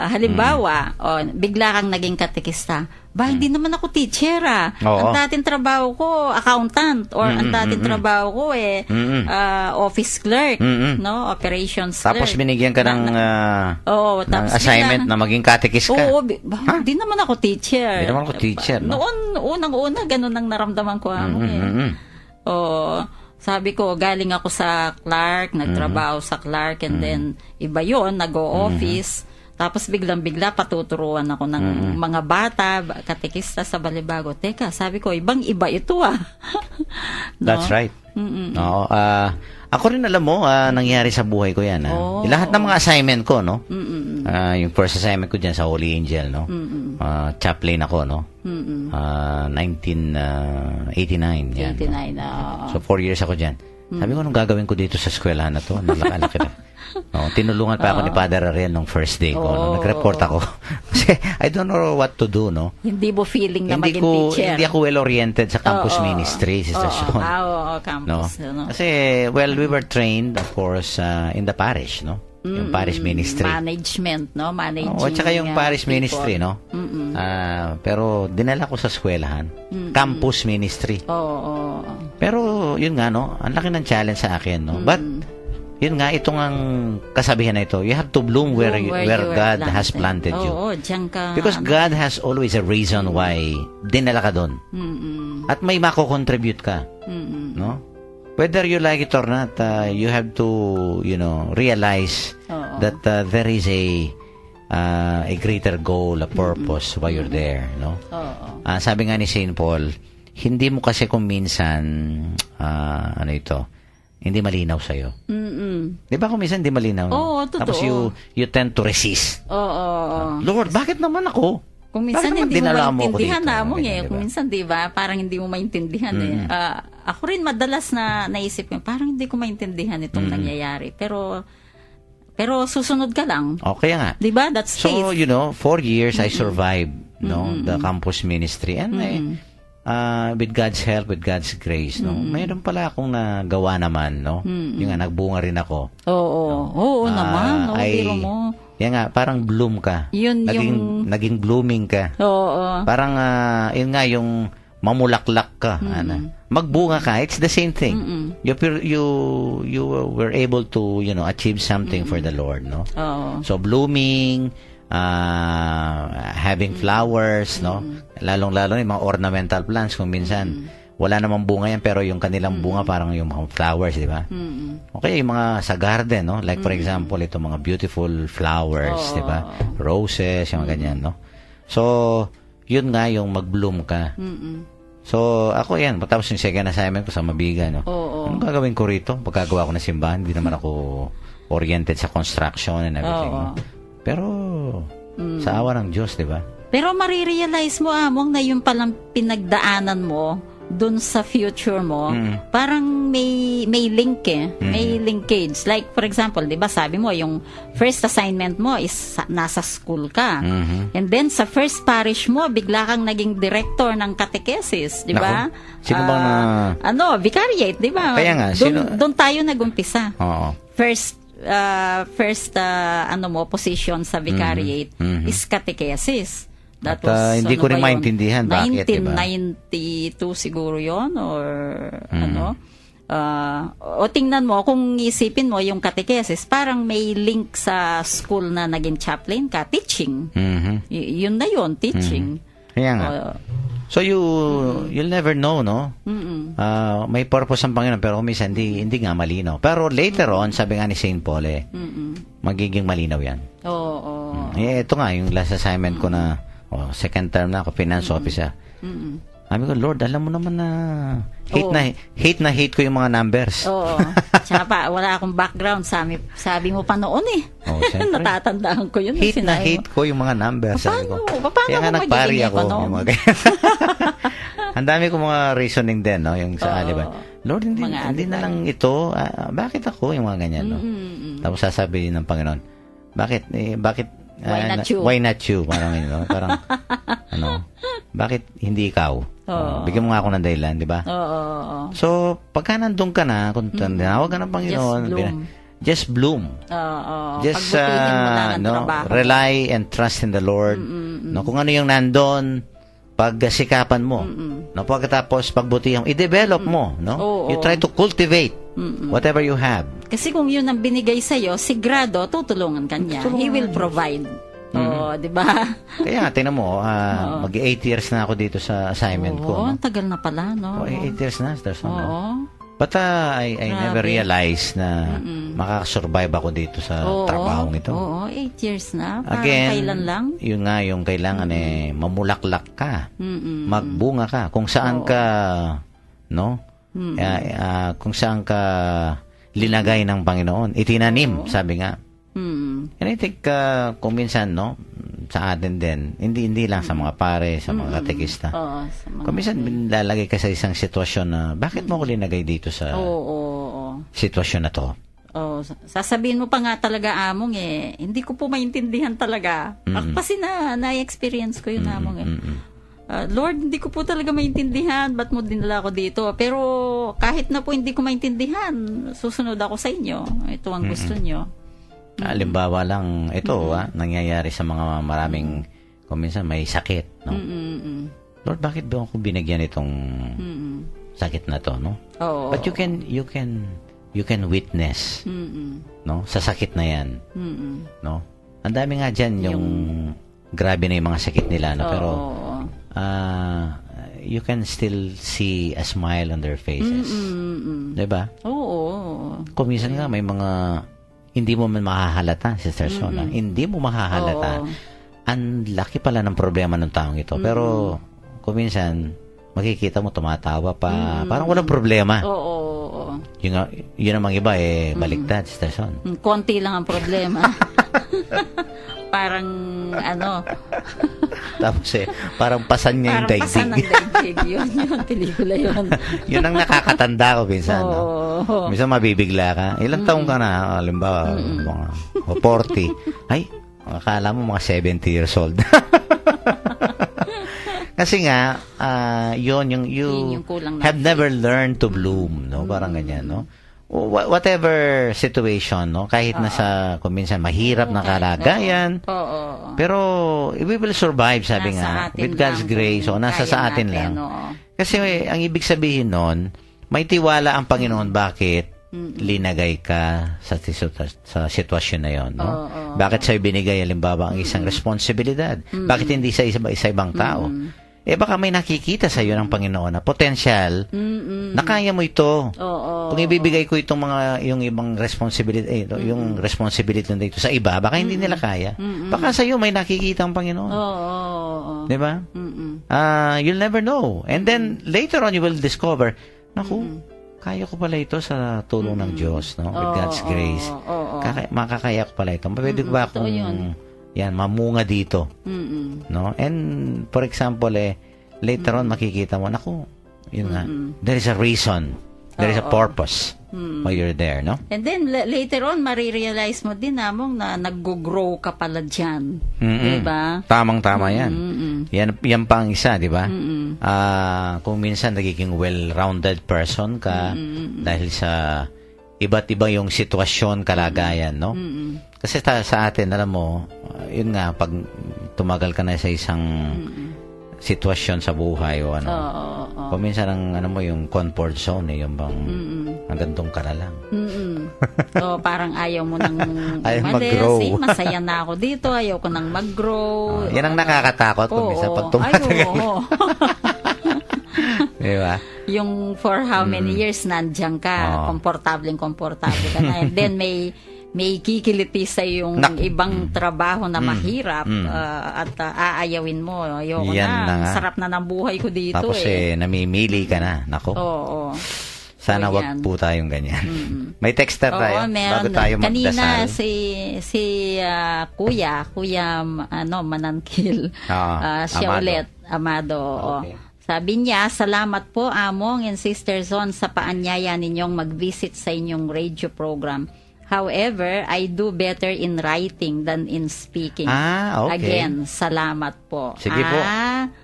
Halimbawa, bigla kang naging katekista, hindi naman ako teacher Ang dating trabaho ko, accountant, or ang dating trabaho ko office clerk, no? Operations clerk. Tapos binigyan ka ng tapos assignment na maging katekis ka. Oo, di naman ako teacher. Di naman ako teacher, no? Noon, unang-una, ganun ang naramdaman ko. Sabi ko, galing ako sa Clark, nagtrabaho sa Clark, and then, iba yon nag-o-office. Tapos biglang-bigla patuturuan ako ng mga bata, katekista sa Balibago. Teka, sabi ko, ibang-iba ito No? That's right. Oo. Ako rin alam mo, nangyari sa buhay ko yan. Lahat ng mga assignment ko, no? Yung first assignment ko dyan sa Holy Angel, no? Chaplain ako, no? 1989. Yan. 89, So, 4 years ako dyan. Sabi ko, anong gagawin ko dito sa eskwelahan na to? Nalaki na. Tinulungan pa ako ni Father Ariel nung first day ko. No? Nag-report ako. Kasi I don't know what to do, no? Hindi mo feeling na maging teacher. Hindi ako well-oriented sa campus ministry, Sister Sean. Campus. No? Kasi, we were trained, of course, in the parish, no? Yung parish ministry. Management, no? Managing. At saka yung parish people. ministry, no? Pero dinala ko sa eskwelahan. Campus ministry. Pero, yun nga, no? Ang laki ng challenge sa akin, no? But, yun nga, itong ang kasabihan na ito, you have to bloom where God has planted you. Diyan ka. Because God has always a reason why dinala ka doon. At may mako-contribute ka. No? Whether you like it or not, you have to, realize that there is a greater goal, a purpose why you're there, no? Sabi nga ni St. Paul, hindi mo kasi kung minsan, hindi malinaw sa'yo. Di ba kung minsan hindi malinaw? Oo, totoo. Tapos you tend to resist. Oo. Lord, bakit naman ako? Kung minsan Bakit hindi mo dinala mo ako maintindihan dito? na mo Diba? Kung minsan, di ba, parang hindi mo maintindihan ako rin madalas na naisip ko, parang hindi ko maintindihan itong nangyayari. Pero Pero susunod ka lang. Okay nga. 'Di ba? That's So, faith. 4 years I survived, the campus ministry. And with God's help, with God's grace, mayroon pala akong nagawa naman, no? Yung nga, nagbunga rin ako. Oo naman, no? Biro mo. Yan nga, parang bloom ka. Naging blooming ka. Oo. Parang, yun nga, yung mamulaklak ka. Magbunga ka, it's the same thing. You were able to, achieve something for the Lord, no? Oo. So, blooming, having flowers, no? Lalong-lalo yung mga ornamental plants kung minsan wala namang bunga yan pero yung kanilang bunga parang yung mga flowers, di ba? Okay, yung mga sa garden, no? Like for example, ito mga beautiful flowers, di ba? Roses, yung mga ganyan, no? So, yun nga yung mag-bloom ka. So, ako yan, matapos yung second assignment ko sa Mabiga, no? Anong gagawin ko rito? Pagkagawa ko ng simbahan, hindi naman ako oriented sa construction and everything, no? Pero, sa awa ng Diyos, di ba? Pero marirealize mo, Among, na yung palang pinagdaanan mo dun sa future mo, parang may link may linkage. Like, for example, di ba, sabi mo, yung first assignment mo is nasa school ka. And then, sa first parish mo, bigla kang naging director ng catechesis, di ba? Naku, sino bang vicariate, di ba? Kaya nga, Doon tayo nagumpisa. Oo. First position sa vicariate is catechesis. That was, hindi ko rin maintindihan bakit, diba? 1992 siguro yon or o tingnan mo, kung isipin mo yung catechesis, parang may link sa school na naging chaplain ka, teaching. Yun na yun, teaching. Kaya nga. So you'll never know, no? May purpose ang Panginoon pero minsan hindi nga malinaw. Pero later on, sabi nga ni St. Paul, magiging malinaw yan. Oo. Ito nga, yung last assignment ko na second term na ako, finance officer. Sabi ko, Lord, alam mo naman na hate ko yung mga numbers. Oo. Tsaka pa, wala akong background. Sabi mo pa noon Oh, natatandaan ko yun. Hate ko yung mga numbers. Paano Kaya nga nagpari ako. Yung mga ang dami ko mga reasoning din, no? Yung sa diba? Lord, hindi na lang ito. Bakit ako? Yung mga ganyan, no? Tapos sasabihin ng Panginoon, bakit? Why not you? Parang parang bakit hindi ikaw? Bigyan mo nga ako ng dahilan, di ba? So, pagka nandun ka na, kung tinawag ka ng Panginoon, just bloom. Just rely and trust in the Lord. Kung ano yung nandun, pagsikapan mo. Pagkatapos, pagbutihan, i-develop mo. You try to cultivate whatever you have. Kasi kung yun ang binigay sa'yo, sigurado, tutulungan ka niya. He will provide. Di ba? Kaya nga, tingnan mo, mag-8 years na ako dito sa assignment ko. Oo, tagal na pala, no? 8 years na. But I never realized na makakasurvive ako dito sa trabahong ito. Oo, 8 years na. Parang Again, kailan lang? Yun nga, yung kailangan mamulaklak ka. Magbunga ka. Kung saan ka, kung saan ka linagay ng Panginoon. Itinanim, sabi nga. And I think, kung minsan, sa atin din, hindi lang sa mga pare, sa mga katekista. Kung minsan, lalagay ka sa isang sitwasyon na, bakit mo ko linagay dito sa sitwasyon na to? Sasabihin mo pa nga talaga, Among, hindi ko po maintindihan talaga. Kasi na-experience ko yun, Among, Lord, hindi ko po talaga maintindihan, ba't mo dinala ako dito? Pero kahit na po hindi ko maintindihan, susunod ako sa inyo. Ito ang gusto nyo. Halimbawa lang, ito nangyayari sa mga maraming, kung minsan may sakit, no? Lord, bakit ba ako binigyan itong sakit na to, no? But you can witness, no? Sa sakit na yan, no? Ang dami nga dyan yung grabe na yung mga sakit nila, no? Pero you can still see a smile on their faces. Diba? Oo. Kung minsan nga may mga hindi mo man mahahalata, Sister Sona. Hindi mo mahahalata. Ang laki pala ng problema ng taong ito. Pero, kung minsan, makikita mo, tumatawa pa. Parang walang problema. Oo. Yun namang iba, baliktad, Sister Son. Konti lang ang problema. parang ano, Tapos parang pasan niya yung parang pasan ng daigdig. daigdig. Yun, pelikula yun. Yun ang nakakatanda ko minsan. No? Oo. Minsan mabibigla ka. Ilang taong ka na? Halimbawa, mga 40. Ay, akala mo mga 70 years old. Kasi nga, yun, Yun yung kulang have natin. never learned to bloom, no? Parang ganyan, no? Whatever situation, no? Kahit nasa, kung minsan, mahirap na kalagayan, Oo. pero we will survive, sabi Nasa nga, atin with God's lang grace. kung O, nasa kaya sa atin natin, lang. oo. Kasi ang ibig sabihin nun, may tiwala ang Panginoon. Bakit? Linagay ka sa sitwasyon na yon, no? Oo. Bakit sa'yo binigay, halimbawa, ang isang responsibilidad? Bakit hindi sa ibang tao? Baka may nakikita sa iyo ng Panginoon na potensyal na kaya mo ito. Oo. Kung ibibigay ko itong yung ibang responsibility, yung responsibility nito sa iba, baka hindi nila kaya. Baka sa iyo may nakikita ang Panginoon. Oo. 'Di ba? Mm-mm. You'll never know. And then later on you will discover, naku, kaya ko pala ito sa tulong ng Diyos, no? With God's grace. Oo. Makakaya ko pala ito. Pwede ko ba Totoo akong mamunga dito? Mm-mm. No? And for example, later on makikita mo, naku, yun nga, there is a reason, there is a purpose why you're there, no? And then later on marirealize mo din namong na nag-grow ka pala diyan. Mm-mm. 'Di ba? Tamang-tama yan. Mm-mm. Yan pa ang isa, di ba? Mm-mm. Kung minsan nagiging well-rounded person ka dahil sa iba't iba yung sitwasyon, kalagayan, no? Mm-mm. Kasi sa atin, alam mo, yun nga, pag tumagal ka na sa isang sitwasyon sa buhay o ano, Oo. kung minsan ang yung comfort zone, yung bang hanggang doon ka na lang. So, parang ayaw mo nang Ayaw umalis. mag-grow. Masaya na ako dito. Ayaw ko nang mag-grow. Yan ang nakakatakot kung minsan pag tumatagal. oo. Di ba? Yung for how many years nandiyan ka, komportable ka na. And then may kikiliti sa yung ibang trabaho na mahirap at aayawin mo. Ayoko Yan na. na nga. Sarap na ng buhay ko dito. Tapos namimili ka na. Nako. Oo. Sana So, wag yan. po tayong ganyan. May texter tayo Oo, meron. bago tayo Kanina magdasal. si Kuya Manankil. Siya Amado. ulit, Amado. oo. Okay. Sabi niya, salamat po Among and Sister Zon sa paanyaya ninyong mag-visit sa inyong radio program. However, I do better in writing than in speaking. Okay. Again, salamat po. Sige po.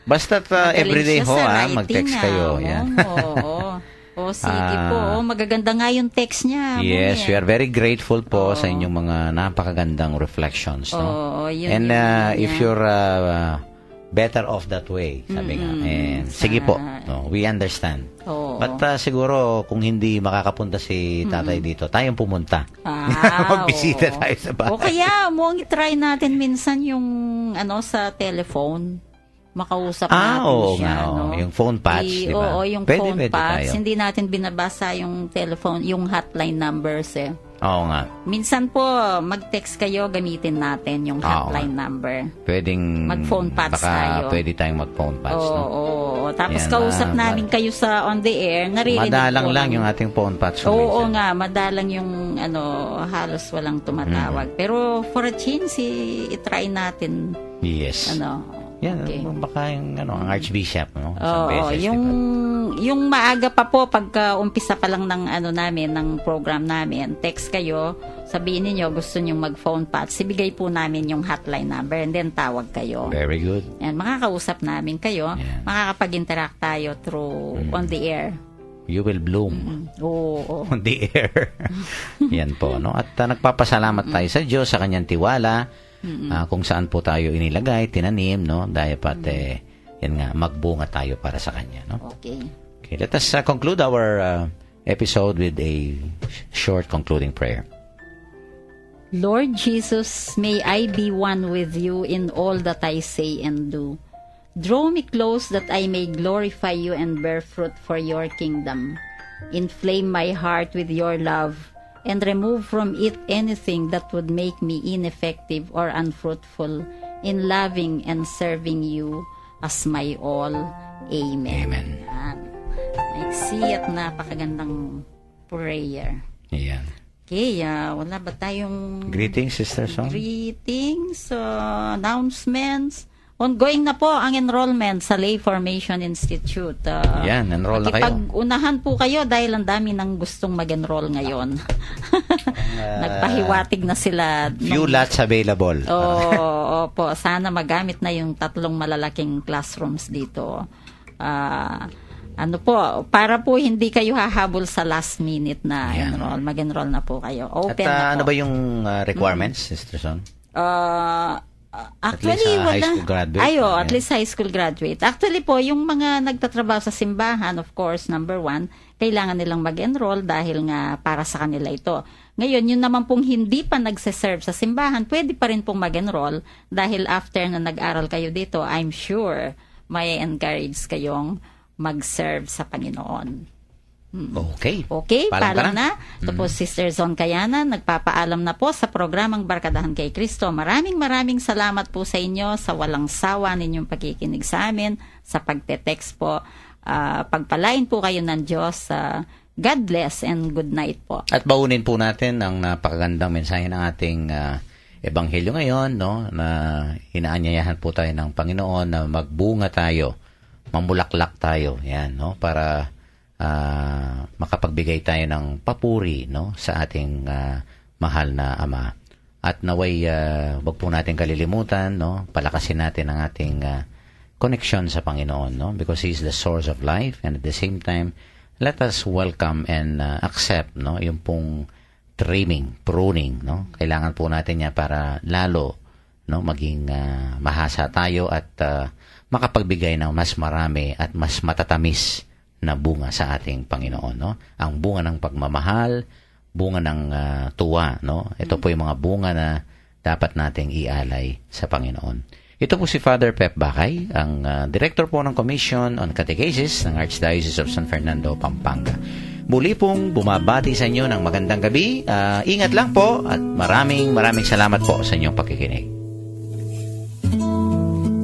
Basta't magaling everyday siya ho, sa writing, mag-text kayo. Yan. Oo. O, sige po. Magaganda nga yung text niya. Yes, we are very grateful po Oo. sa inyong mga napakagandang reflections. No? Oo, yun And yung if niya. you're better off that way, sabi nga. And sige po, no, we understand. Oo. But siguro kung hindi makakapunta si tatay dito, tayong pumunta. Magbisita oo. tayo sa bahay. O kaya, try natin minsan yung sa telephone. Makausap natin oo siya. nga, oo. No? Yung phone patch, di ba? Oo, yung Pwede phone patch. tayo. Hindi natin binabasa yung telephone, yung hotline numbers Oo nga. Minsan po, mag-text kayo, gamitin natin yung hotline number. Pwedeng Mag-phone patch baka tayo. pwede tayong mag-phone patch, no? Oo. Tapos Yan, kausap namin kayo sa on the air, naririnig Madalang po lang ng- yung ating phone patch. Oo minsan. nga, madalang yung halos walang tumatawag. Pero for a change, i-try natin. Yes. Yan, Okay. baka yung ang Archbishop, no? Isang Oo, beses, yung maaga pa po pagka umpisa pa lang ng namin ng program namin, text kayo, sabihin niyo gusto niyo mag-phone patch, ibigay po namin yung hotline number and then tawag kayo. Very good. Yan, makakausap namin kayo, Yan. makakapag-interact tayo through on the air. You will bloom Oo. on the air. Yan po, no? At nagpapasalamat tayo sa Diyos sa kanyang tiwala, kung saan po tayo inilagay, tinanim, no? Dahil pat, yan nga, magbunga tayo para sa kanya, no? Okay. Okay, let us conclude our episode with a short concluding prayer. Lord Jesus, may I be one with you in all that I say and do. Draw me close that I may glorify you and bear fruit for your kingdom. Inflame my heart with your love and remove from it anything that would make me ineffective or unfruitful in loving and serving you as my all. Amen. Amen. Maiksi at napakagandang prayer. Yan. Okay, wala ba tayong Greetings, Sister Son. greetings, announcements? Ongoing na po ang enrollment sa Lay Formation Institute. Yan, enroll na kayo. Pag-unahan po kayo dahil ang dami nang gustong mag-enroll ngayon. Nagpahiwatig na sila. Few lots available. Opo, sana magamit na yung 3 malalaking classrooms dito. Para po hindi kayo hahabol sa last minute na Yan. enroll. Mag-enroll na po kayo. Open At na ano po. ba yung requirements, Sister Son? Actually, least, high school graduate. at least high school graduate. Actually po, yung mga nagtatrabaho sa simbahan, of course, number 1, kailangan nilang mag-enroll dahil nga para sa kanila ito. Ngayon, yun naman pong hindi pa nagsiserve sa simbahan, pwede pa rin pong mag-enroll dahil after na nag-aral kayo dito, I'm sure may encourage kayong mag-serve sa Panginoon. Okay. Okay, Paalam ka paalam na. Ito po Sister Zon Kayanan, nagpapaalam na po sa programang Barkadahan kay Kristo. Maraming salamat po sa inyo sa walang sawa ninyong pakikinig sa amin, sa pagte-text po. Pagpalain po kayo ng Diyos. God bless and good night po. At baunin po natin ang napakagandang mensahe ng ating ebanghelyo ngayon, no, na inaanyayahan po tayo ng Panginoon na magbunga tayo, mamulaklak tayo, yan, no, para makapagbigay tayo ng papuri, no, sa ating mahal na Ama. At naway wag po natin kalilimutan, no, palakasin natin ang ating connection sa Panginoon, no, because He is the source of life, and at the same time let us welcome and accept, no, yung pong trimming, pruning, no. Kailangan po natin niya para lalo, no, maging mahasa tayo at makapagbigay ng mas marami at mas matatamis na bunga sa ating Panginoon, no? Ang bunga ng pagmamahal, bunga ng tuwa, no? Ito po yung mga bunga na dapat nating ialay sa Panginoon. Ito po si Father Pep Bakay, ang Director po ng Commission on Catechesis ng Archdiocese of San Fernando, Pampanga. Muli pong bumabati sa inyo ng magandang gabi. Ingat lang po at maraming salamat po sa inyong pakikinig.